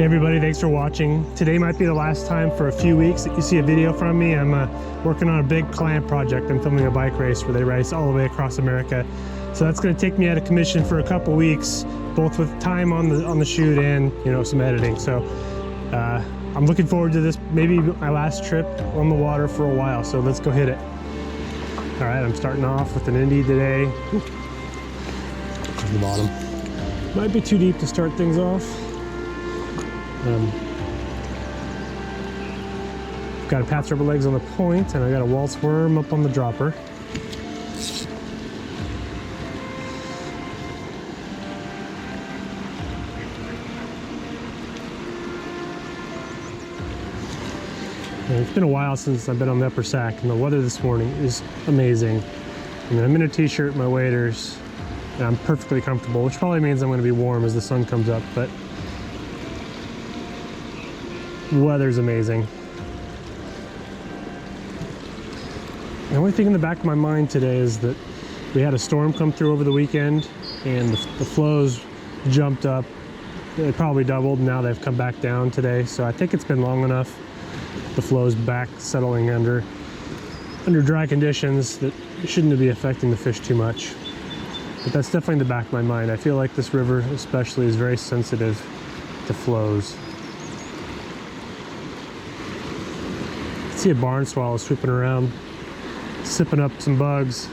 Hey everybody, thanks for watching. Today might be the last time for a few weeks that you see a video from me. I'm working on a big client project. I'm filming a bike race where they race all the way across America. So that's going to take me out of commission for a couple weeks, both with time on the shoot and some editing. So I'm looking forward to this, maybe my last trip on the water for a while. So let's go hit it. All right, I'm starting off with an Indy today. On the bottom. Might be too deep to start things off. Got a Pat's rubber legs on the point, and I got a Walt's worm up on the dropper. And it's been a while since I've been on the upper sack, and the weather this morning is amazing. I mean, I'm in a t-shirt, my waders, and I'm perfectly comfortable, which probably means I'm going to be warm as the sun comes up, but the weather's amazing. The only thing in the back of my mind today is that we had a storm come through over the weekend, and the flows jumped up. They probably doubled, and now they've come back down today. So I think it's been long enough. The flow's back settling under dry conditions that shouldn't be affecting the fish too much. But that's definitely in the back of my mind. I feel like this river especially is very sensitive to flows. See a barn swallow swooping around, sipping up some bugs. I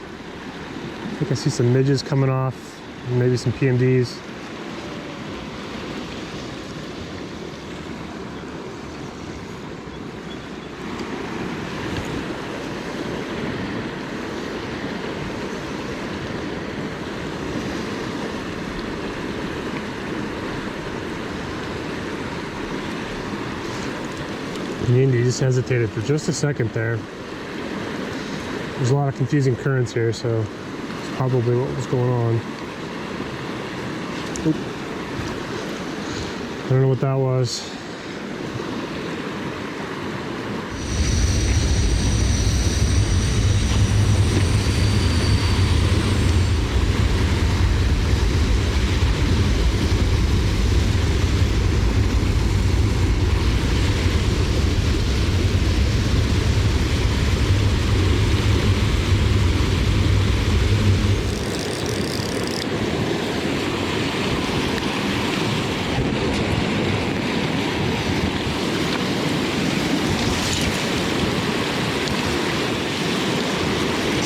think I see some midges coming off, and maybe some PMDs. The Indy just hesitated for just a second there. There's a lot of confusing currents here, so it's probably what was going on. Oop. I don't know what that was.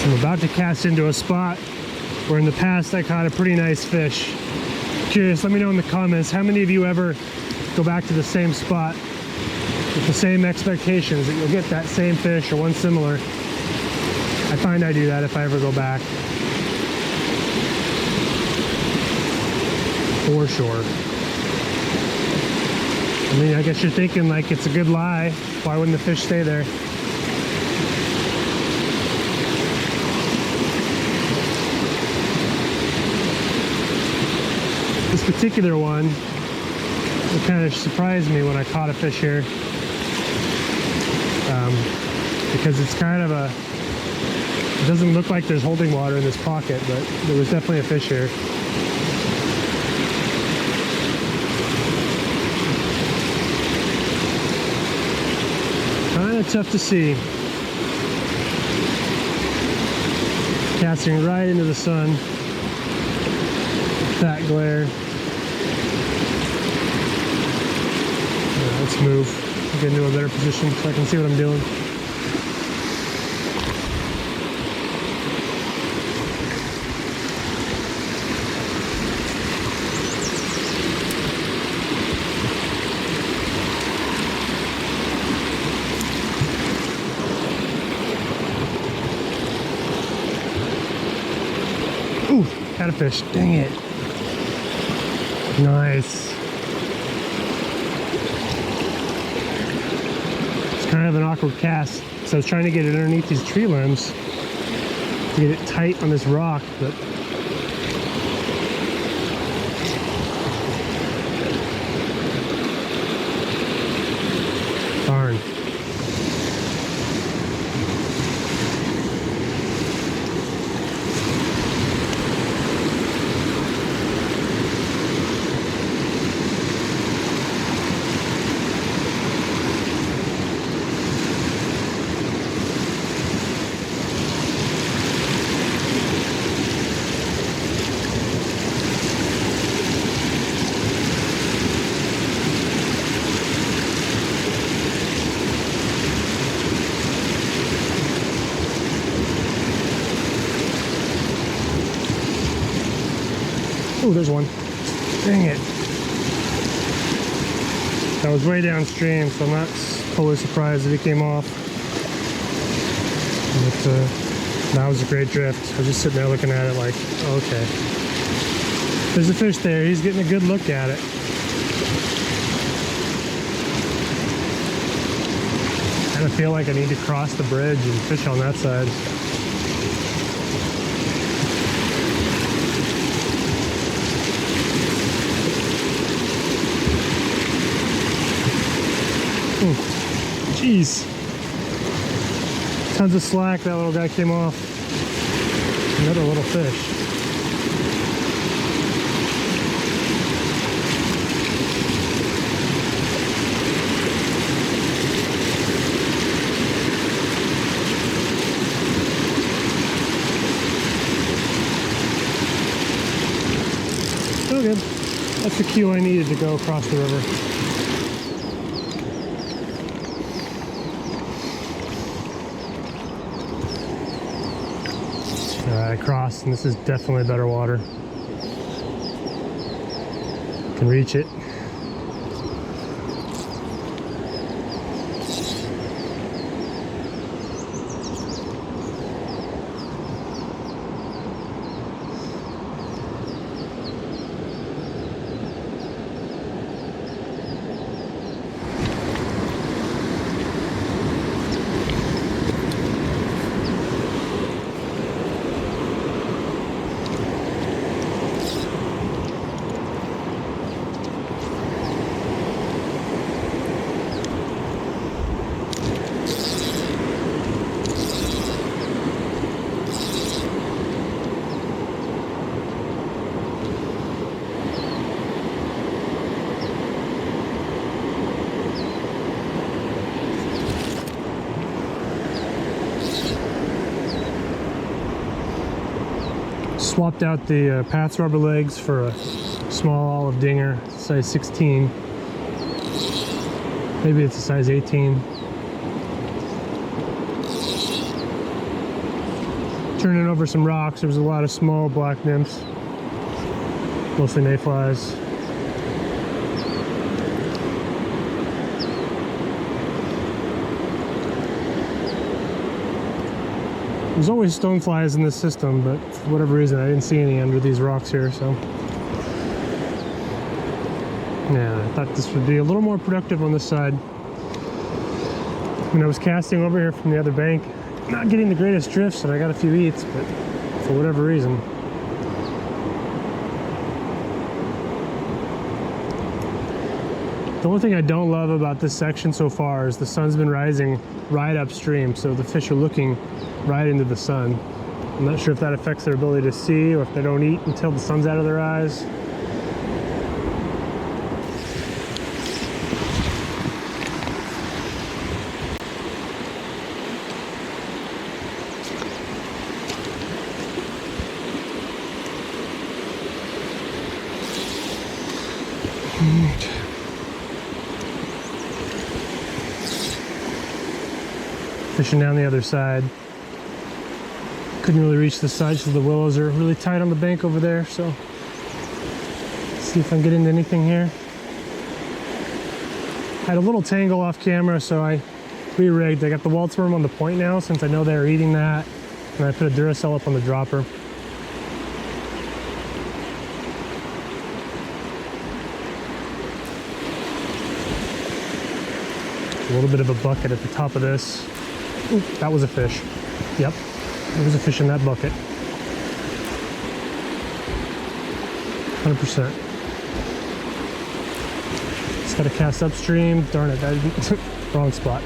I'm about to cast into a spot where in the past I caught a pretty nice fish. Curious, let me know in the comments, how many of you ever go back to the same spot with the same expectations that you'll get that same fish or one similar? I find I do that if I ever go back. For sure. I mean, I guess you're thinking like it's a good lie. Why wouldn't the fish stay there? This particular one, it kind of surprised me when I caught a fish here, because it's kind of it doesn't look like there's holding water in this pocket, but there was definitely a fish here. Kind of tough to see. Casting right into the sun. That glare. Let's move, get into a better position so I can see what I'm doing. Ooh, got a fish, dang it. Nice. Kind of an awkward cast, so I was trying to get it underneath these tree limbs to get it tight on this rock, but darn. Oh, there's one. Dang it. That was way downstream, so I'm not totally surprised that he came off. But that was a great drift. I was just sitting there looking at it like, okay. There's a fish there. He's getting a good look at it. I kind of feel like I need to cross the bridge and fish on that side. Jeez. Tons of slack. That little guy came off. Another little fish. So good. That's the cue I needed to go across the river. I crossed, and this is definitely better water. Can reach it. Swapped out the Pat's rubber legs for a small olive dinger, size 16. Maybe it's a size 18. Turning over some rocks, there was a lot of small black nymphs, mostly mayflies. There's always stoneflies in this system, but for whatever reason I didn't see any under these rocks here, so yeah, I thought this would be a little more productive on this side. When I was casting over here from the other bank, not getting the greatest drifts, and I got a few eats, but for whatever reason. The only thing I don't love about this section so far is the sun's been rising right upstream, so the fish are looking right into the sun. I'm not sure if that affects their ability to see, or if they don't eat until the sun's out of their eyes. Fishing down the other side. Couldn't really reach the side because the willows are really tight on the bank over there, so let's see if I can get into anything here. Had a little tangle off camera, so I re-rigged. I got the Walt's worm on the point now since I know they're eating that, and I put a Duracell up on the dropper. A little bit of a bucket at the top of this. Ooh, that was a fish. Yep. There was a fish in that bucket. 100%. Just got to cast upstream. Darn it, I didn't. Wrong spot.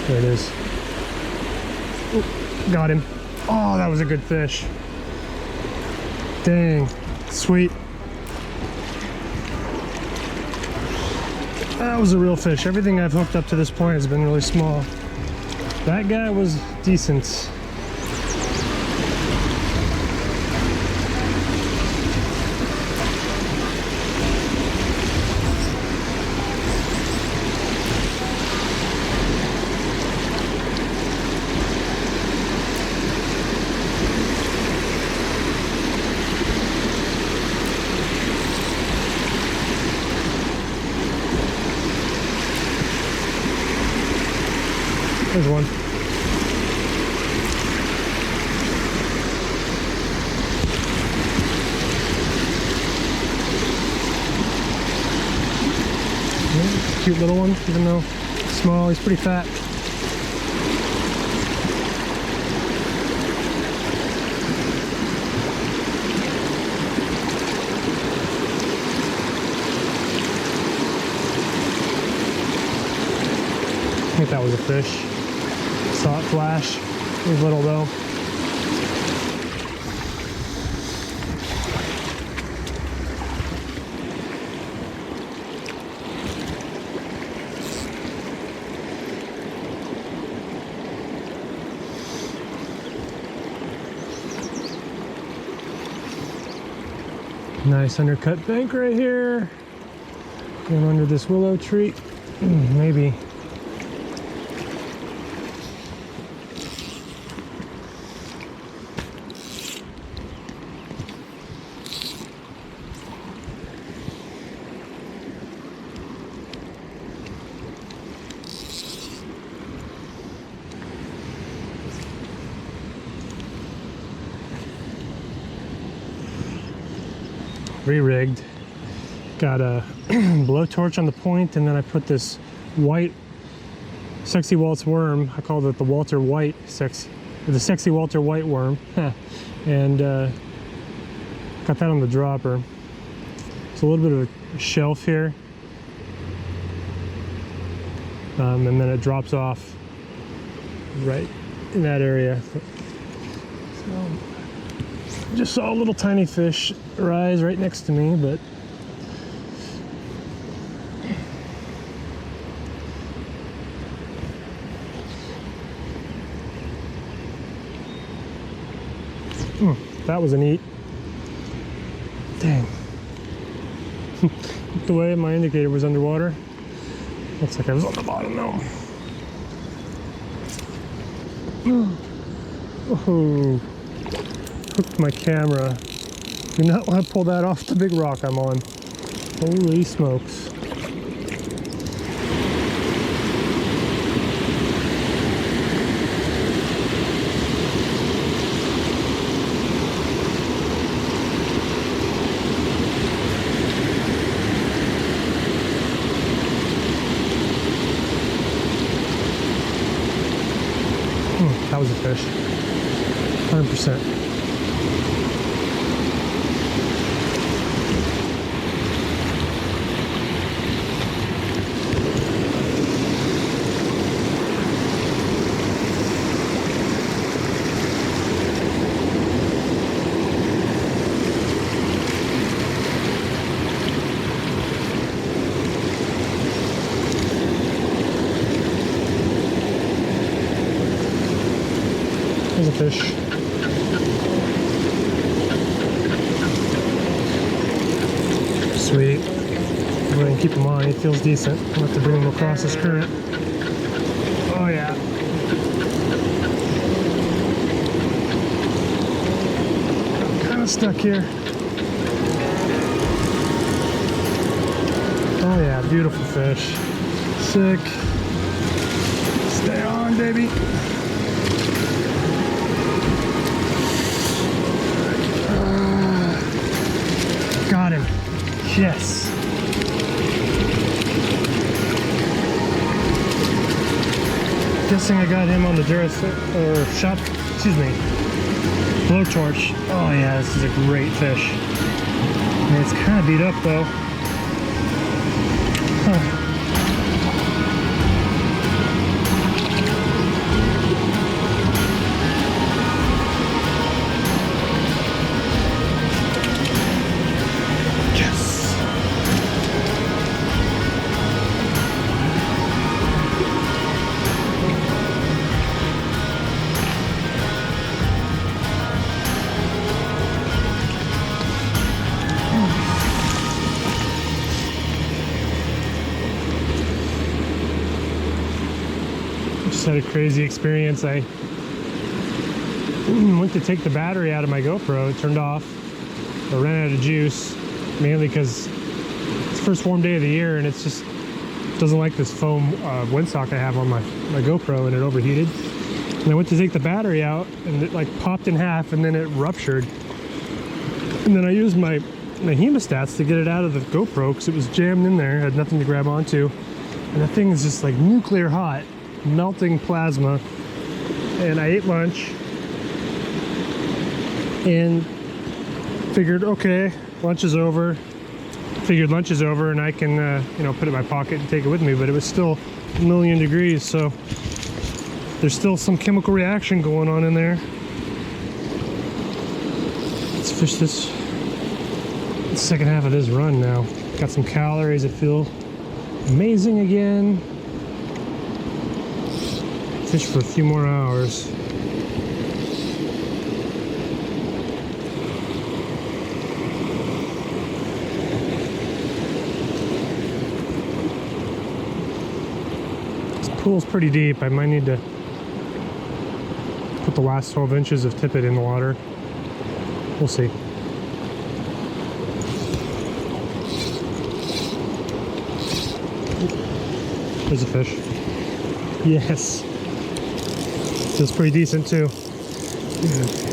There it is. Ooh, got him. Oh, that was a good fish. Dang. Sweet. That was a real fish. Everything I've hooked up to this point has been really small. That guy was decent. There's one. Cute little one, even though small, he's pretty fat. I think that was a fish. Saw it flash. He was little though. Nice undercut bank right here. And under this willow tree. Maybe. Re-rigged. Got a blowtorch on the point, and then I put this white Sexy Walt's worm. I called it the Walter White the Sexy Walter White worm, and got that on the dropper. It's a little bit of a shelf here, and then it drops off right in that area. So, just saw a little tiny fish rise right next to me, but that was a neat. Dang. The way my indicator was underwater, looks like I was on the bottom now. Oh. Hooked my camera. Do not want to pull that off the big rock I'm on. Holy smokes. That was a fish. 100%. There's a fish. Sweet. Go ahead and keep him on. He feels decent. I'll have to bring him across this current. Oh yeah. I'm kind of stuck here. Oh yeah, beautiful fish. Sick. Stay on, baby. Got him. Yes. Guessing I got him on the blowtorch. Oh yeah, this is a great fish. And it's kind of beat up though. Huh. Had a crazy experience. I went to take the battery out of my GoPro. It turned off. I ran out of juice, mainly because it's the first warm day of the year and it's just doesn't like this foam windsock I have on my GoPro, and it overheated. And I went to take the battery out, and it like popped in half, and then it ruptured. And then I used my hemostats to get it out of the GoPro because it was jammed in there, had nothing to grab onto. And the thing is just like nuclear hot, melting plasma. And I ate lunch and figured, okay, lunch is over. Figured lunch is over and I can, you know, put it in my pocket and take it with me. But it was still a million degrees, so there's still some chemical reaction going on in there. Let's fish this second half of this run now. Got some calories that feel amazing again. Fish for a few more hours. This pool's pretty deep. I might need to put the last 12 inches of tippet in the water. We'll see. There's a fish. Yes. Feels pretty decent too.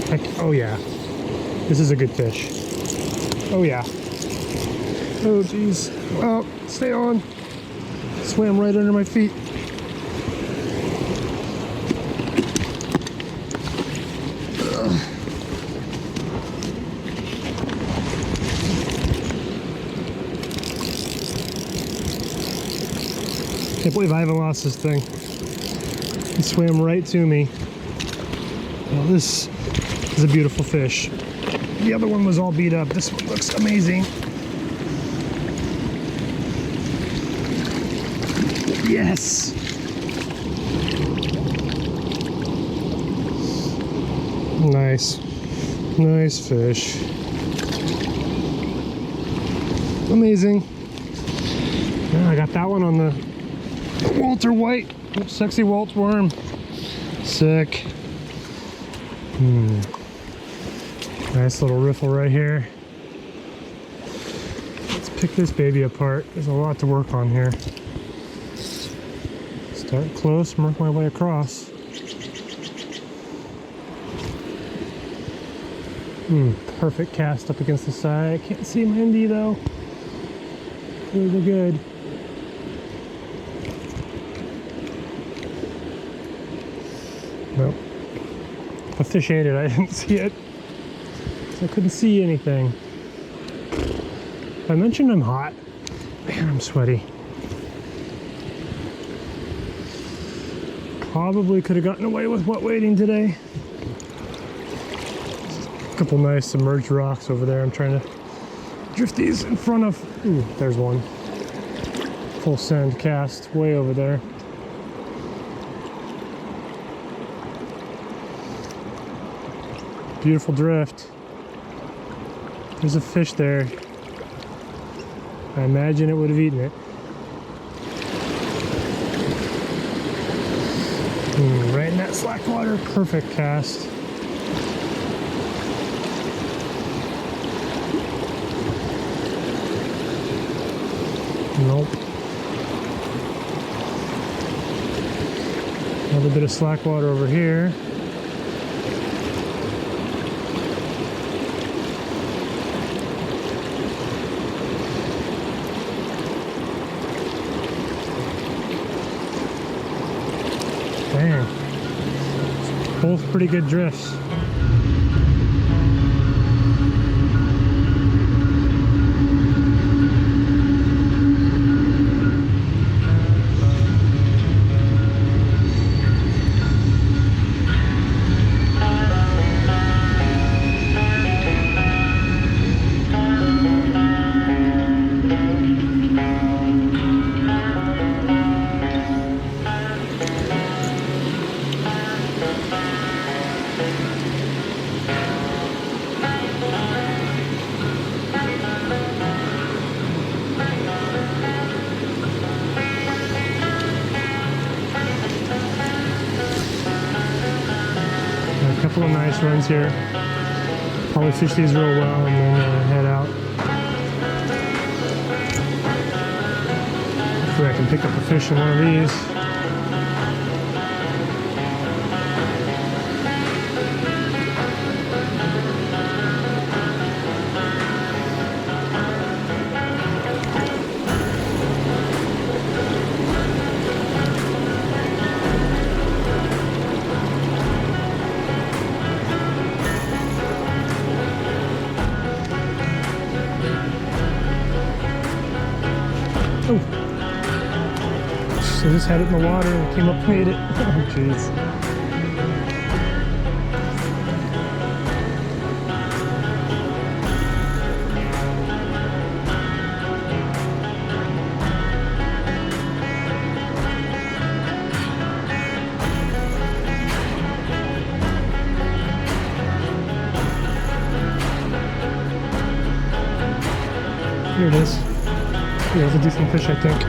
Heck, oh yeah. This is a good fish. Oh yeah. Oh geez. Oh, stay on. Swam right under my feet. Can't believe I haven't lost this thing. He swam right to me. Well, this is a beautiful fish. The other one was all beat up. This one looks amazing. Yes! Nice. Nice fish. Amazing. Yeah, I got that one on the Walter White, sexy Walt worm. Sick. Nice little riffle right here. Let's pick this baby apart. There's a lot to work on here. Start close and work my way across. Perfect cast up against the side. I can't see my ND though. Really good. Nope. If a fish ate it, I didn't see it. So I couldn't see anything. I mentioned I'm hot. Man, I'm sweaty. Probably could have gotten away with wet wading today. A couple nice submerged rocks over there. I'm trying to drift these in front of. Ooh, there's one. Full send cast way over there. Beautiful drift. There's a fish there. I imagine it would have eaten it. Right in that slack water. Perfect cast. Nope. Another bit of slack water over here. Dang. Both pretty good drifts. Couple of nice runs here. Probably fish these real well and then head out. Hopefully I can pick up a fish in one of these. Oh, so just had it in the water and came up and ate it. Oh, jeez. Here it is. Yeah, it's a decent fish, I think.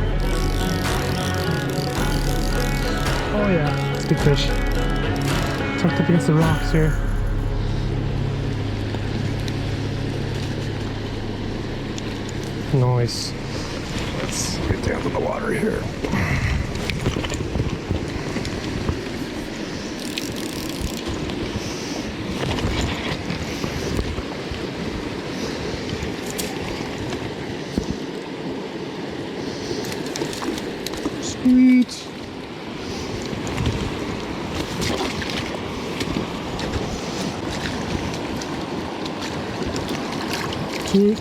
Oh yeah, it's a good fish. Tucked up against the rocks here. Nice. Let's get down to the water here. Sweet. Sweet.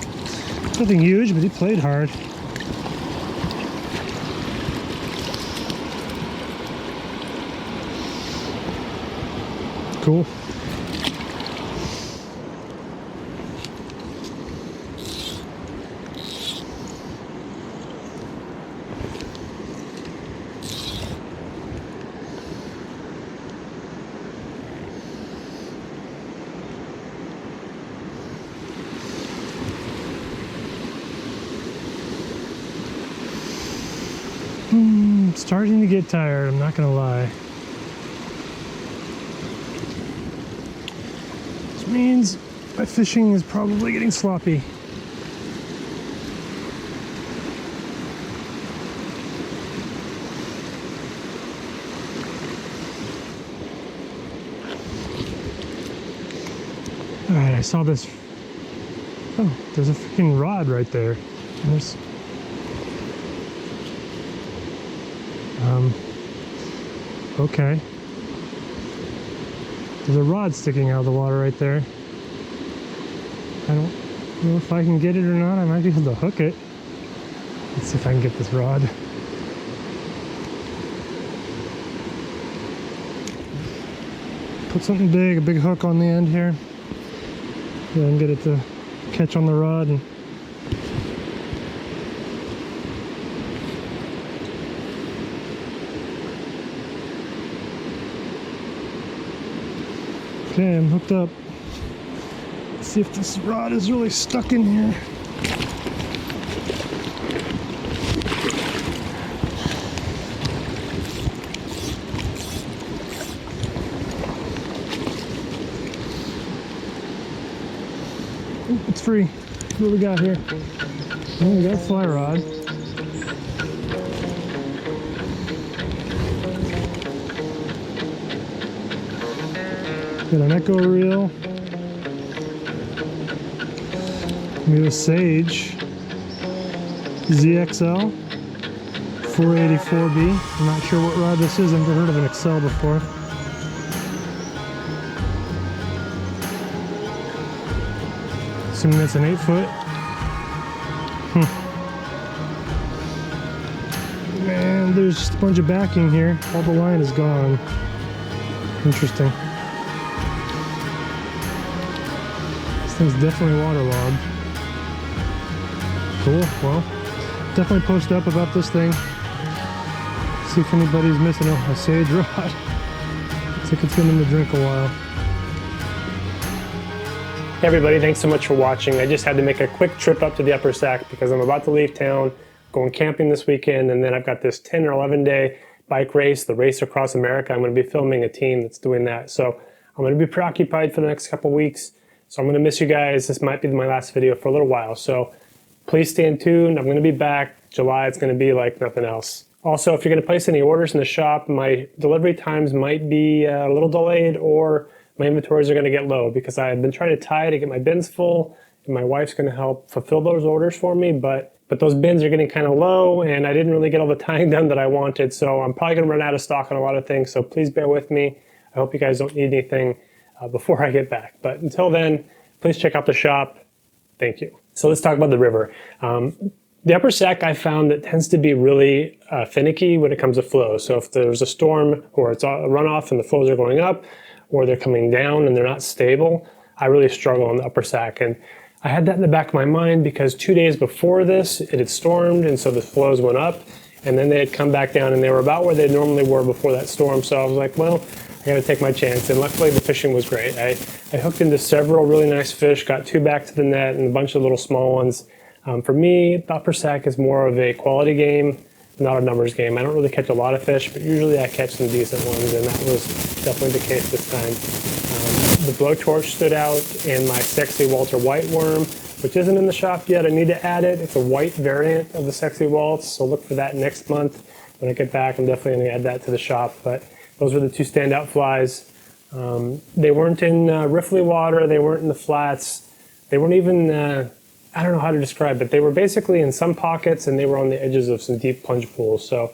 Nothing huge, but he played hard. Cool. Starting to get tired, I'm not gonna lie. Which means my fishing is probably getting sloppy. Alright, I saw this. Oh, there's a freaking rod right there. There's okay. There's a rod sticking out of the water right there. I don't know if I can get it or not. I might be able to hook it. Let's see if I can get this rod. Put something big, a big hook on the end here. Yeah, and get it to catch on the rod. And okay, I'm hooked up. Let's see if this rod is really stuck in here. Ooh, it's free. What do we got here? Oh, we got a fly rod. Got an echo reel. We have a Sage ZXL 484B. I'm not sure what rod this is. I've never heard of an XL before. Assuming that's an 8-foot. Man, there's just a bunch of backing here. All the line is gone. Interesting. This thing's definitely waterlogged. Cool, well, definitely post up about this thing. See if anybody's missing a Sage rod. Looks like it's been in the drink a while. Hey everybody, thanks so much for watching. I just had to make a quick trip up to the Upper Sac because I'm about to leave town, going camping this weekend, and then I've got this 10 or 11 day bike race, the Race Across America. I'm going to be filming a team that's doing that. So I'm going to be preoccupied for the next couple weeks. So I'm going to miss you guys. This might be my last video for a little while. So please stay tuned. I'm going to be back. July, it's going to be like nothing else. Also, if you're going to place any orders in the shop, my delivery times might be a little delayed, or my inventories are going to get low because I've been trying to tie to get my bins full, and my wife's going to help fulfill those orders for me, but those bins are getting kind of low, and I didn't really get all the tying done that I wanted, so I'm probably going to run out of stock on a lot of things, so please bear with me. I hope you guys don't need anything before I get back. But until then, please check out the shop. Thank you. So let's talk about the river. The upper Sac I found that tends to be really finicky when it comes to flow. So if there's a storm or it's a runoff and the flows are going up or they're coming down and they're not stable, I really struggle on the upper Sac. And I had that in the back of my mind because 2 days before this, it had stormed, and so the flows went up, and then they had come back down, and they were about where they normally were before that storm. So I was like, well, I got to take my chance, and luckily the fishing was great. I hooked into several really nice fish, got 2 back to the net, and a bunch of little small ones. For me, the upper Sac is more of a quality game, not a numbers game. I don't really catch a lot of fish, but usually I catch some decent ones, and that was definitely the case this time. The blowtorch stood out, and my sexy Walter white worm, which isn't in the shop yet. I need to add it. It's a white variant of the sexy Waltz, so look for that next month. When I get back, I'm definitely going to add that to the shop. But those were the 2 standout flies. They weren't in riffly water. They weren't in the flats. They weren't even, I don't know how to describe it. They were basically in some pockets, and they were on the edges of some deep plunge pools. So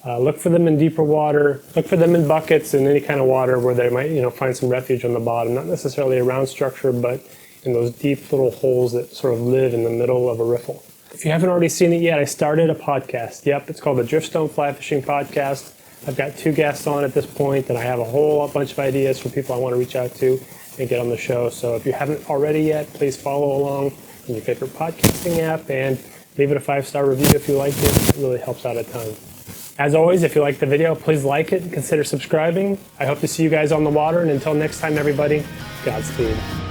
look for them in deeper water. Look for them in buckets and any kind of water where they might, find some refuge on the bottom. Not necessarily a round structure, but in those deep little holes that sort of live in the middle of a riffle. If you haven't already seen it yet, I started a podcast. Yep, it's called the Driftstone Fly Fishing Podcast. I've got 2 guests on at this point, and I have a whole bunch of ideas for people I want to reach out to and get on the show. So if you haven't already yet, please follow along on your favorite podcasting app and leave it a 5-star review if you liked it. It really helps out a ton. As always, if you liked the video, please like it and consider subscribing. I hope to see you guys on the water, and until next time, everybody, Godspeed.